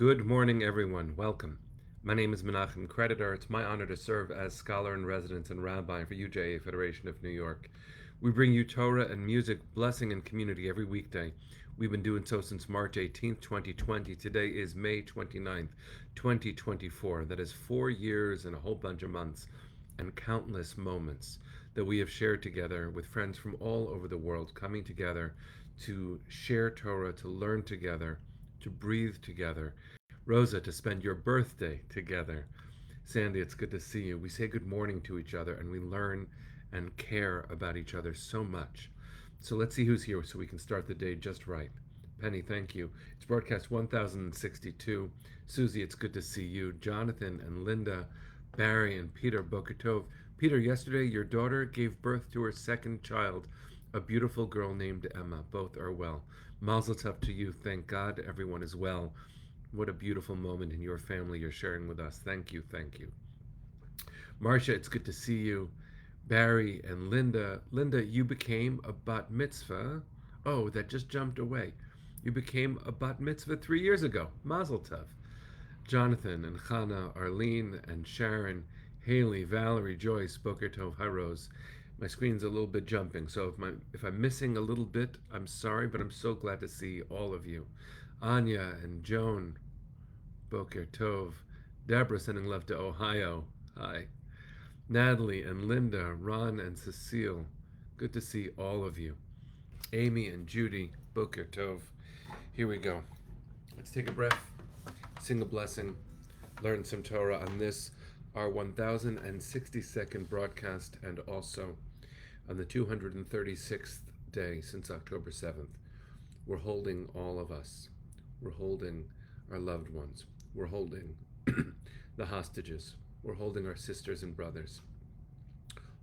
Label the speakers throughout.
Speaker 1: Good morning, everyone. Welcome. My name is Menachem Creditor. It's my honor to serve as scholar in residence and rabbi for UJA Federation of New York. We bring you Torah and music, blessing, and community every weekday. We've been doing so since March 18th, 2020. Today is May 29th, 2024. That is 4 years and a whole bunch of months and countless moments that we have shared together with friends from all over the world, coming together to share Torah, to learn together, to breathe together. Rosa, to spend your birthday together. Sandy, it's good to see you. We say good morning to each other and we learn and care about each other so much. So let's see who's here so we can start the day just right. Penny, thank you. It's broadcast 1062. Susie, it's good to see you. Jonathan and Linda, Barry and Peter, Boker Tov. Peter, yesterday your daughter gave birth to her second child, a beautiful girl named Emma. Both are well. Mazel tov to you. Thank God everyone is well. What a beautiful moment in your family you're sharing with us. Thank you, thank you. Marcia, it's good to see you. Barry and Linda. Linda, you became a bat mitzvah. Oh, that just jumped away. You became a bat mitzvah 3 years ago. Mazel tov. Jonathan and Chana, Arlene and Sharon, Haley, Valerie, Joyce, Boker Tov, hi Rose. My screen's a little bit jumping, so if I'm missing a little bit, I'm sorry, but I'm so glad to see all of you. Anya and Joan, Boker Tov. Deborah sending love to Ohio. Hi. Natalie and Linda, Ron and Cecile. Good to see all of you. Amy and Judy, Boker Tov. Here we go. Let's take a breath, sing a blessing, learn some Torah on this, our 1062nd broadcast, and also on the 236th day since October 7th. We're holding all of us. We're holding our loved ones. We're holding the hostages. We're holding our sisters and brothers.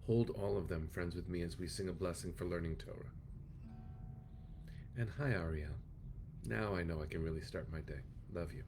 Speaker 1: Hold all of them, friends, with me as we sing a blessing for learning Torah. And hi, Ariel. Now I know I can really start my day. Love you.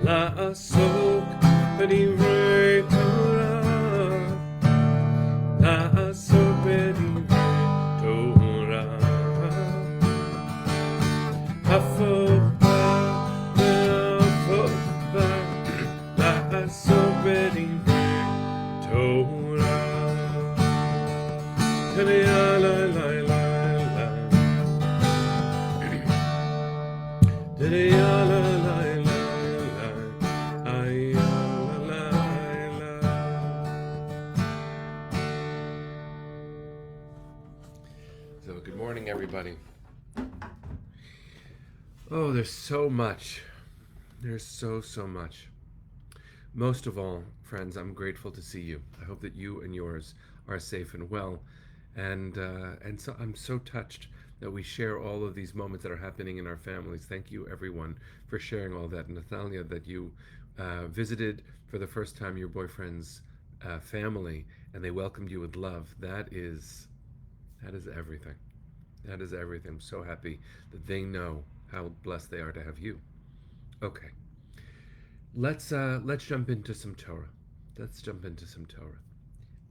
Speaker 1: לעסוק בדברי תורה, לעסוק בדברי תורה, הפוך בה והפוך בה, לעסוק בדברי תורה. לה לה לה לה לה לה So good morning, everybody. Oh, there's so much. There's so much. Most of all, friends, I'm grateful to see you. I hope that you and yours are safe and well. And so I'm so touched that we share all of these moments that are happening in our families. Thank you, everyone, for sharing all that. Natalia, that you visited for the first time your boyfriend's family, and they welcomed you with love. That is everything. That is everything. I'm so happy that they know how blessed they are to have you. Okay, let's jump into some Torah. Let's jump into some Torah.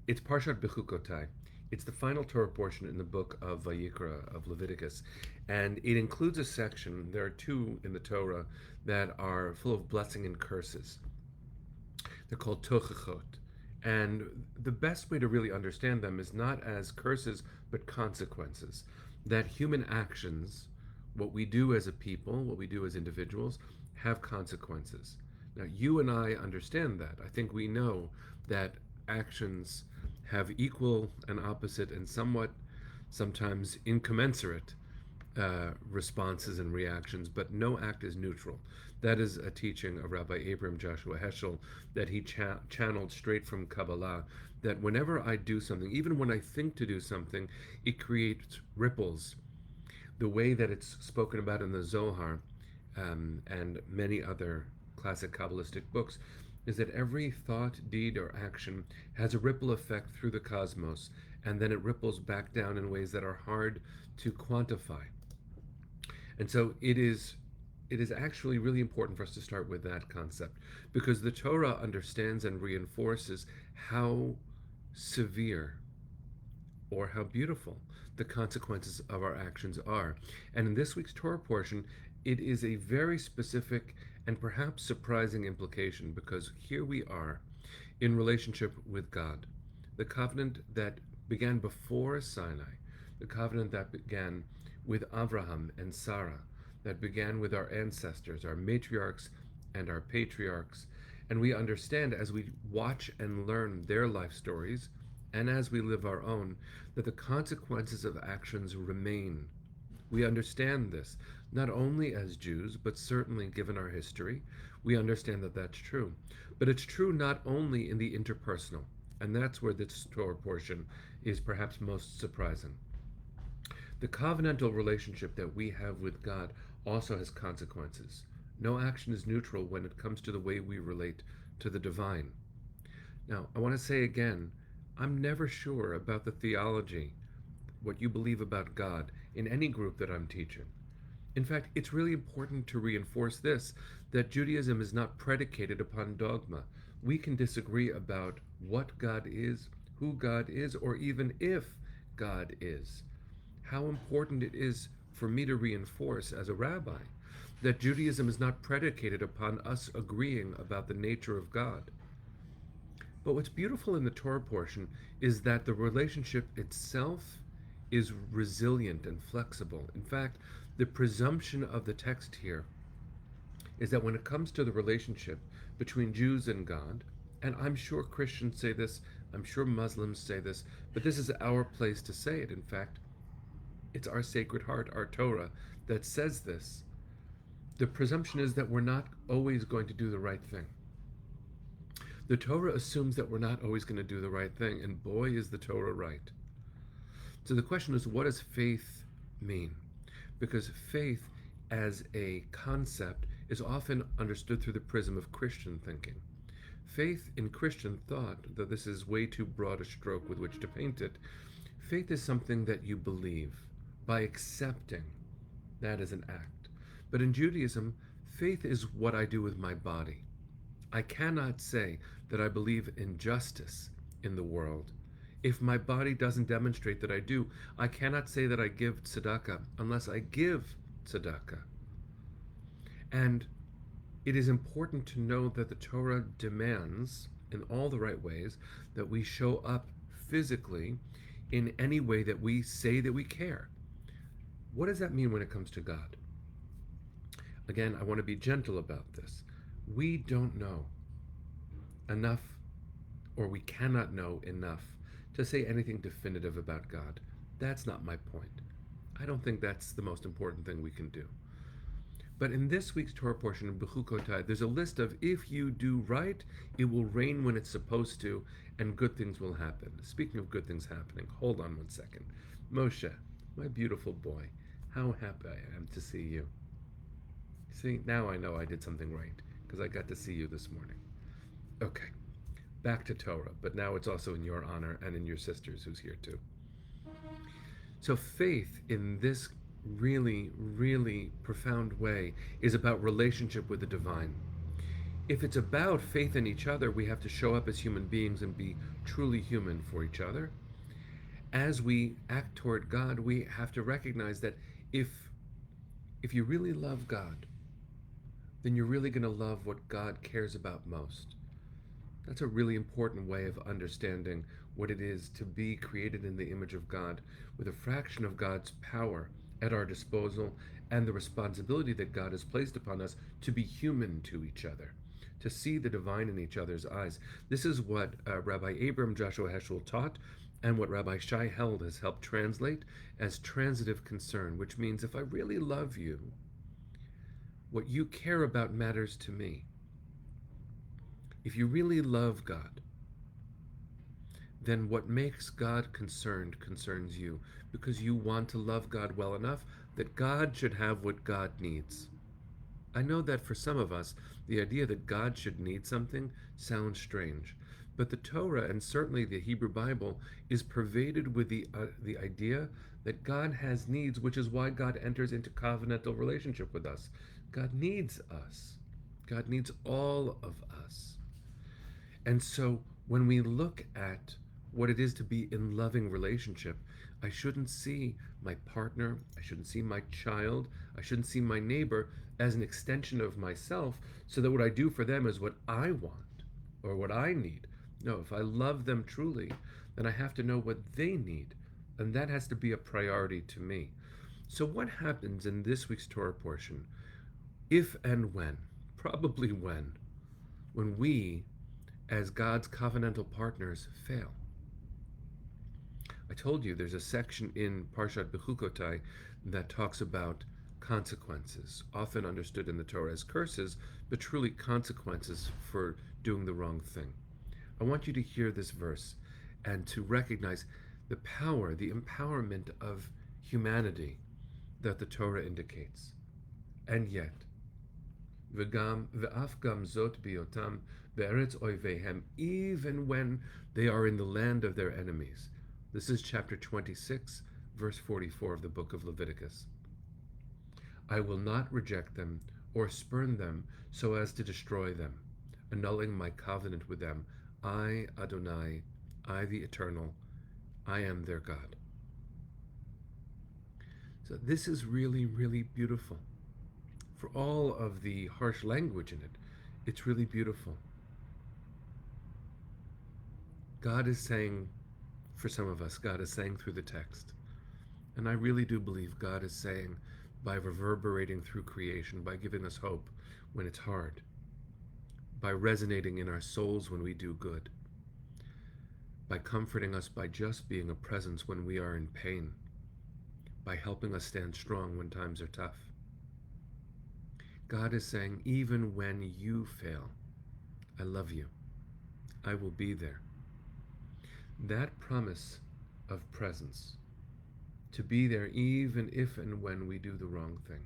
Speaker 1: It's Parshat BECHUKOTAI. It's the final Torah portion in the book of Vayikra, of Leviticus, and it includes a section. There are two in the Torah that are full of blessing and curses. They're called tochachot. And the best way to really understand them is not as curses, but consequences. That human actions What we do as a people, what we do as individuals, have consequences. Now, you and I understand that. I think we know that actions have equal and opposite and somewhat sometimes incommensurate responses and reactions, but no act is neutral. That is a teaching of Rabbi Abram Joshua Heschel that he channeled straight from Kabbalah. That whenever I do something, even when I think to do something, it creates ripples. The way that it's spoken about in the Zohar and many other classic Kabbalistic books is that every thought, deed, or action has a ripple effect through the cosmos, and then it ripples back down in ways that are hard to quantify. And so it is actually really important for us to start with that concept because the Torah understands and reinforces how severe or how beautiful the consequences of our actions are. And in this week's Torah portion, it is a very specific and perhaps surprising implication because here we are in relationship with God. The covenant that began before Sinai, the covenant that began with Abraham and Sarah, that began with our ancestors, our matriarchs and our patriarchs. And we understand as we watch and learn their life stories, and as we live our own, that the consequences of actions remain. We understand this, not only as Jews, but certainly given our history, we understand that that's true. But it's true not only in the interpersonal, and that's where this Torah portion is perhaps most surprising. The covenantal relationship that we have with God also has consequences. No action is neutral when it comes to the way we relate to the divine. Now, I want to say again, I'm never sure about the theology, what you believe about God, in any group that I'm teaching. In fact, it's really important to reinforce this, that Judaism is not predicated upon dogma. We can disagree about what God is, who God is, or even if God is. How important it is for me to reinforce as a rabbi that Judaism is not predicated upon us agreeing about the nature of God. But what's beautiful in the Torah portion is that the relationship itself is resilient and flexible. In fact, the presumption of the text here is that when it comes to the relationship between Jews and God, and I'm sure Christians say this, I'm sure Muslims say this, but this is our place to say it. In fact, it's our Sacred Heart, our Torah, that says this. The presumption is that we're not always going to do the right thing. The Torah assumes that we're not always going to do the right thing, and boy, is the Torah right. So the question is, what does faith mean? Because faith as a concept is often understood through the prism of Christian thinking. Faith in Christian thought, though this is way too broad a stroke with which to paint it, faith is something that you believe by accepting. That is an act. But in Judaism, faith is what I do with my body. I cannot say that I believe in justice in the world if my body doesn't demonstrate that I do. I cannot say that I give tzedakah unless I give tzedakah. And it is important to know that the Torah demands, in all the right ways, that we show up physically in any way that we say that we care. What does that mean when it comes to God? Again, I want to be gentle about this. We don't know enough, or we cannot know enough to say anything definitive about God. That's not my point. I don't think that's the most important thing we can do. But in this week's Torah portion in BECHUKOTAI, there's a list of if you do right, it will rain when it's supposed to, and good things will happen. Speaking of good things happening, hold on one second. Moshe, my beautiful boy, how happy I am to see you. See, now I know I did something right, because I got to see you this morning. Okay, back to Torah, but now it's also in your honor and in your sister's who's here too. So faith in this really, really profound way is about relationship with the divine. If it's about faith in each other, we have to show up as human beings and be truly human for each other. As we act toward God, we have to recognize that if you really love God, then you're really going to love what God cares about most. That's a really important way of understanding what it is to be created in the image of God with a fraction of God's power at our disposal and the responsibility that God has placed upon us to be human to each other, to see the divine in each other's eyes. This is what Rabbi Abram Joshua Heschel taught, and what Rabbi Shai Held has helped translate as transitive concern, which means if I really love you, what you care about matters to me. If you really love God, then what makes God concerned concerns you, because you want to love God well enough that God should have what God needs. I know that for some of us, the idea that God should need something sounds strange, but the Torah, and certainly the Hebrew Bible, is pervaded with the idea that God has needs, which is why God enters into covenantal relationship with us. God needs us. God needs all of us. And so when we look at what it is to be in loving relationship, I shouldn't see my partner, I shouldn't see my child, I shouldn't see my neighbor as an extension of myself, so that what I do for them is what I want or what I need. No, if I love them truly, then I have to know what they need, and that has to be a priority to me. So what happens in this week's Torah portion, if and when, probably when we, as God's covenantal partners, fail? I told you there's a section in Parshat BECHUKOTAI that talks about consequences, often understood in the Torah as curses, but truly consequences for doing the wrong thing. I want you to hear this verse and to recognize the power, the empowerment of humanity that the Torah indicates. And yet, ve'af gam zot biotam be'eretz oivehem, even when they are in the land of their enemies. This is chapter 26, verse 44 of the book of Leviticus. I will not reject them or spurn them so as to destroy them, annulling my covenant with them. I, Adonai, I the Eternal, I am their God. So this is really, really beautiful. For all of the harsh language in it, it's really beautiful. God is saying, for some of us, God is saying through the text, and I really do believe God is saying by reverberating through creation, by giving us hope when it's hard, by resonating in our souls when we do good, by comforting us by just being a presence when we are in pain, by helping us stand strong when times are tough. God is saying, even when you fail, I love you. I will be there. That promise of presence, to be there even if and when we do the wrong thing,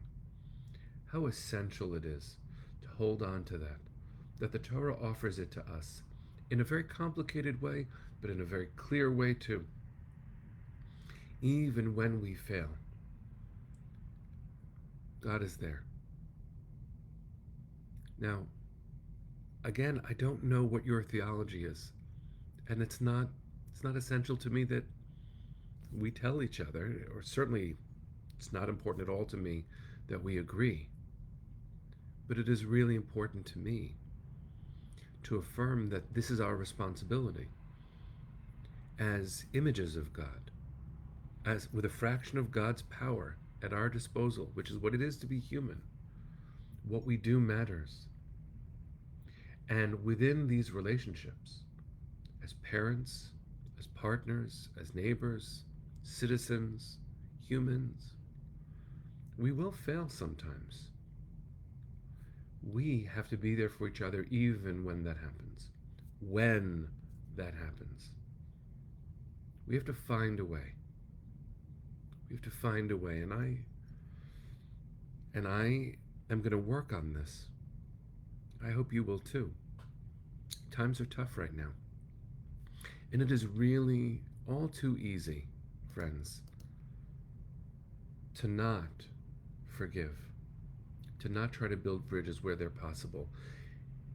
Speaker 1: how essential it is to hold on to that the Torah offers it to us in a very complicated way, but in a very clear way too. Even when we fail, God is there. Now, again, I don't know what your theology is, and it's not essential to me that we tell each other, or certainly it's not important at all to me that we agree. But it is really important to me to affirm that this is our responsibility as images of God, as with a fraction of God's power at our disposal, which is what it is to be human. What we do matters. And within these relationships, as parents, as partners, as neighbors, citizens, humans, we will fail sometimes. We have to be there for each other even when that happens. When that happens, we have to find a way. We have to find a way, and I am going to work on this. I hope you will too. Times are tough right now. And it is really all too easy, friends, to not forgive, to not try to build bridges where they're possible.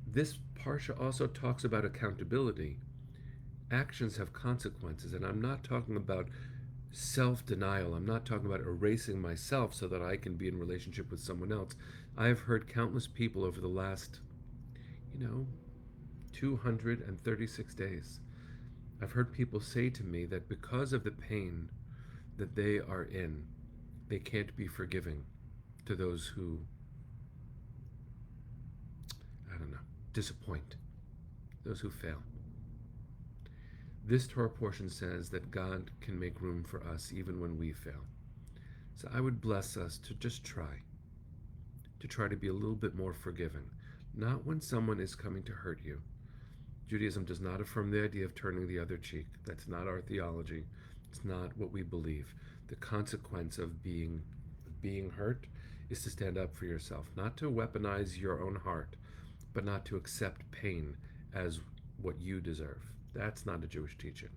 Speaker 1: This Parsha also talks about accountability. Actions have consequences, and I'm not talking about self-denial. I'm not talking about erasing myself so that I can be in relationship with someone else. I have heard countless people over the last, 236 days. I've heard people say to me that because of the pain that they are in, they can't be forgiving to those who, I don't know, disappoint, those who fail. This Torah portion says that God can make room for us even when we fail. So I would bless us to just try to be a little bit more forgiving, not when someone is coming to hurt you. Judaism does not affirm the idea of turning the other cheek. That's not our theology. It's not what we believe. The consequence of being hurt is to stand up for yourself, not to weaponize your own heart, but not to accept pain as what you deserve. That's not a Jewish teaching.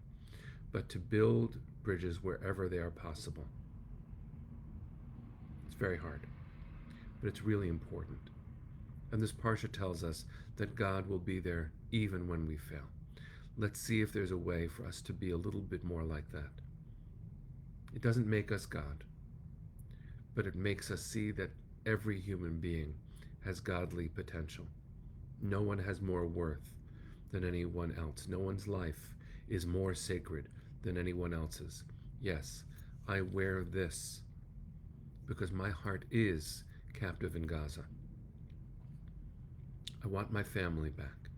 Speaker 1: But to build bridges wherever they are possible. It's very hard, but it's really important. And this parsha tells us that God will be there even when we fail. Let's see if there's a way for us to be a little bit more like that. It doesn't make us God, but it makes us see that every human being has godly potential. No one has more worth than anyone else. No one's life is more sacred than anyone else's. Yes, I wear this because my heart is captive in Gaza. I want my family back.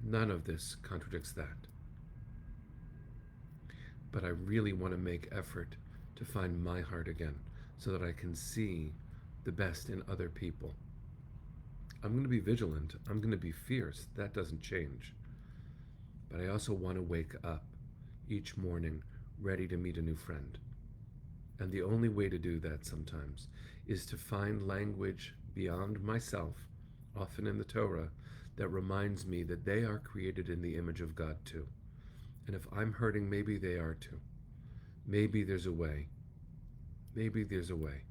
Speaker 1: None of this contradicts that. But I really want to make effort to find my heart again so that I can see the best in other people. I'm going to be vigilant. I'm going to be fierce. That doesn't change. But I also want to wake up each morning ready to meet a new friend. And the only way to do that sometimes is to find language beyond myself, often in the Torah, that reminds me that they are created in the image of God too. And if I'm hurting, maybe they are too. Maybe there's a way. Maybe there's a way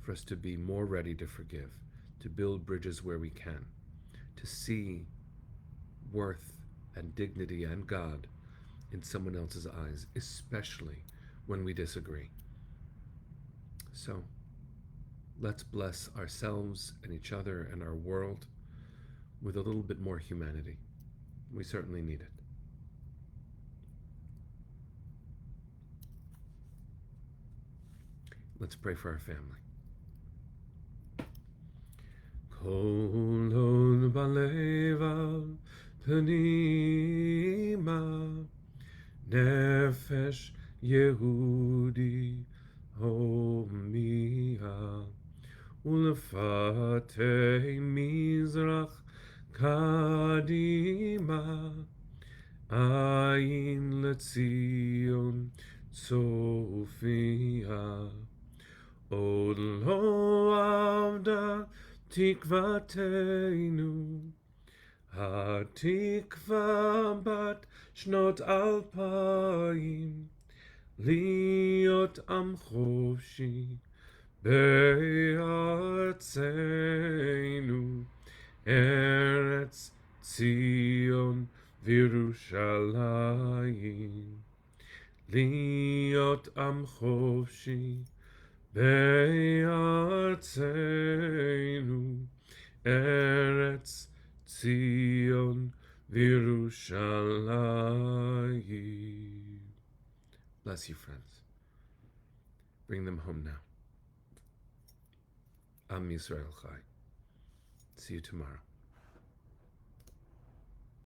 Speaker 1: for us to be more ready to forgive, to build bridges where we can, to see worth and dignity and God in someone else's eyes, especially when we disagree. So let's bless ourselves and each other and our world with a little bit more humanity. We certainly need it. Let's pray for our family. Kol hod balevav pnima nefesh Yehudi homia ulefatei mizrach kadima ayin letzion Sophia עוד לא עבדה תקוותנו, התקווה בת שנות 2000, להיות עם חופשי בארצנו, ארץ ציון וירושלים, להיות עם חופשי בארצנו, ארץ ציון וירושלים. Bless you, friends. Bring them home now. Am Yisrael Chai. See you tomorrow.